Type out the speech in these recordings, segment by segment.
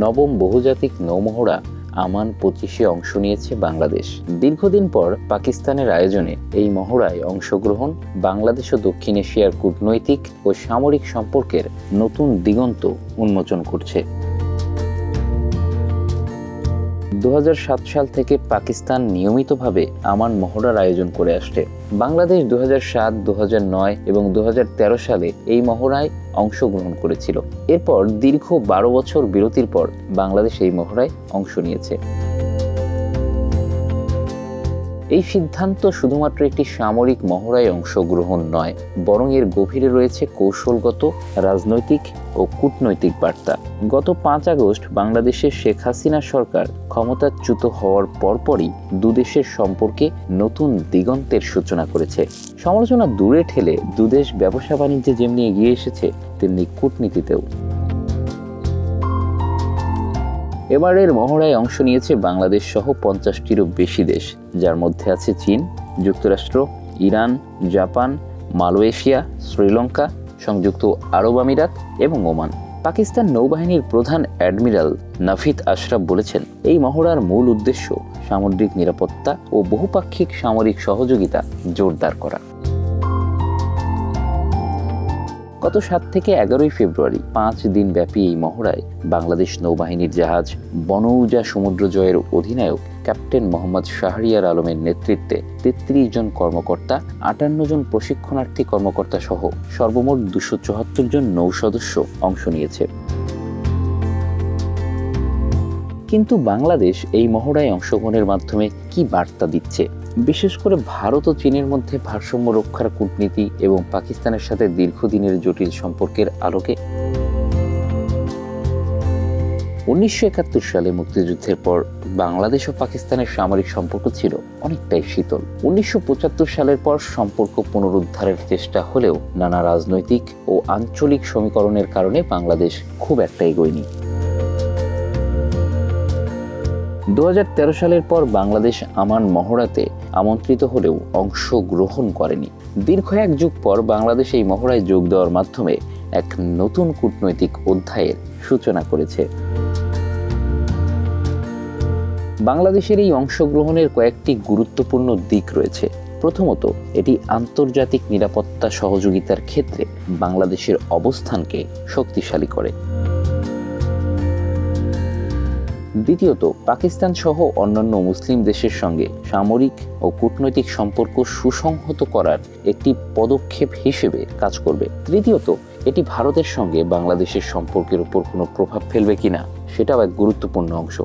নবম বহুজাতিক নৌমহড়া আমান 25-এ অংশ নিয়েছে বাংলাদেশ। দীর্ঘদিন পর পাকিস্তানের আয়োজনে এই মহড়ায় অংশগ্রহণ বাংলাদেশ ও দক্ষিণ এশিয়ার কূটনৈতিক ও সামরিক সম্পর্কের নতুন দিগন্ত উন্মোচন করছে। 2007 সাল থেকে পাকিস্তান নিয়মিতভাবে আমান মহড়ার আয়োজন করে আসছে। বাংলাদেশ 2007, 2009 এবং 2013 সালে এই মহড়ায় অংশগ্রহণ করেছিল। এরপর দীর্ঘ 12 বছর বিরতির পর বাংলাদেশ এই মহড়ায় অংশ নিয়েছে। এই সিদ্ধান্ত শুধুমাত্র একটি সামরিক মহড়ায় অংশগ্রহণ নয়, বরং এর গভীরে রয়েছে কৌশলগত, রাজনৈতিক ও কূটনৈতিক বার্তা। গত 5 আগস্ট বাংলাদেশের শেখ হাসিনা সরকার ক্ষমতাচ্যুত হওয়ার পরপরই দুদেশের সম্পর্কে নতুন দিগন্তের সূচনা করেছে। সমালোচনা দূরে ঠেলে দুদেশ ব্যবসা বাণিজ্যে যেমনি এগিয়ে এসেছে, তেমনি কূটনীতিতেও। এবারের মহড়ায় অংশ নিয়েছে বাংলাদেশ সহ 50টিরও বেশি দেশ, যার মধ্যে আছে চীন, যুক্তরাষ্ট্র, ইরান, জাপান, মালয়েশিয়া, শ্রীলঙ্কা, সংযুক্ত আরব আমিরাত এবং ওমান। পাকিস্তান নৌবাহিনীর প্রধান অ্যাডমিরাল নাভিদ আশরাফ বলেছেন, এই মহড়ার মূল উদ্দেশ্য সামুদ্রিক নিরাপত্তা ও বহুপাক্ষিক সামরিক সহযোগিতা জোরদার করা। গত 7 থেকে 11 ফেব্রুয়ারি 5 দিন ব্যাপী এই মহড়ায় বাংলাদেশ নৌবাহিনীর জাহাজ বনৌজা সমুদ্র জয়ের অধিনায়ক ক্যাপ্টেন মোহাম্মদ শাহরিয়ার আলমের নেতৃত্বে 33 জন কর্মকর্তা, 58 জন প্রশিক্ষণার্থী কর্মকর্তা সহ সর্বমোট 274 জন নৌ সদস্য অংশ নিয়েছে। কিন্তু বাংলাদেশ এই মহড়ায় অংশগ্রহণের মাধ্যমে কি বার্তা দিচ্ছে? বিশেষ করে ভারত ও চীনের মধ্যে ভারসাম্য রক্ষার কূটনীতি এবং পাকিস্তানের সাথে দীর্ঘদিনের জটিল সম্পর্কের আলোকে। 1971 সালে মুক্তিযুদ্ধের পর বাংলাদেশ ও পাকিস্তানের সামরিক সম্পর্ক ছিল অনেকটাই শীতল। 1975 সালের পর সম্পর্ক পুনরুদ্ধারের চেষ্টা হলেও নানা রাজনৈতিক ও আঞ্চলিক সমীকরণের কারণে বাংলাদেশ খুব একটা এগোয়নি। 2013 সালের পর বাংলাদেশ আমান মহড়াতে আমন্ত্রিত হলেও অংশগ্রহণ করেনি। দীর্ঘ এক যুগ পর বাংলাদেশ এই মহড়ায় যোগ দেওয়ার মাধ্যমে এক নতুন কূটনৈতিক অধ্যায়ের সূচনা করেছে। বাংলাদেশের এই অংশগ্রহণের কয়েকটি গুরুত্বপূর্ণ দিক রয়েছে। প্রথমত, এটি আন্তর্জাতিক নিরাপত্তা সহযোগিতার ক্ষেত্রে বাংলাদেশের অবস্থানকে শক্তিশালী করে। দ্বিতীয়ত, পাকিস্তান সহ অন্যান্য মুসলিম দেশের সঙ্গে সামরিক ও কূটনৈতিক সম্পর্ক সুসংহত করার একটি পদক্ষেপ হিসেবে কাজ করবে। তৃতীয়ত, এটি ভারতের সঙ্গে বাংলাদেশের সম্পর্কের উপর কোনো প্রভাব ফেলবে কিনা সেটাও এক গুরুত্বপূর্ণ অংশ।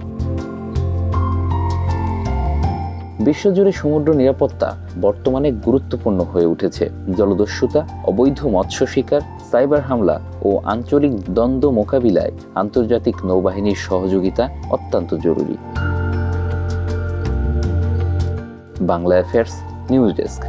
বিশ্বজুড়ে সমুদ্র নিরাপত্তা বর্তমানে গুরুত্বপূর্ণ হয়ে উঠেছে। জলদস্যুতা, অবৈধ মৎস্য শিকার, সাইবার হামলা ও আঞ্চলিক দ্বন্দ্ব মোকাবিলায় আন্তর্জাতিক নৌবাহিনীর সহযোগিতা অত্যন্ত জরুরি। Bangla affairs news desk.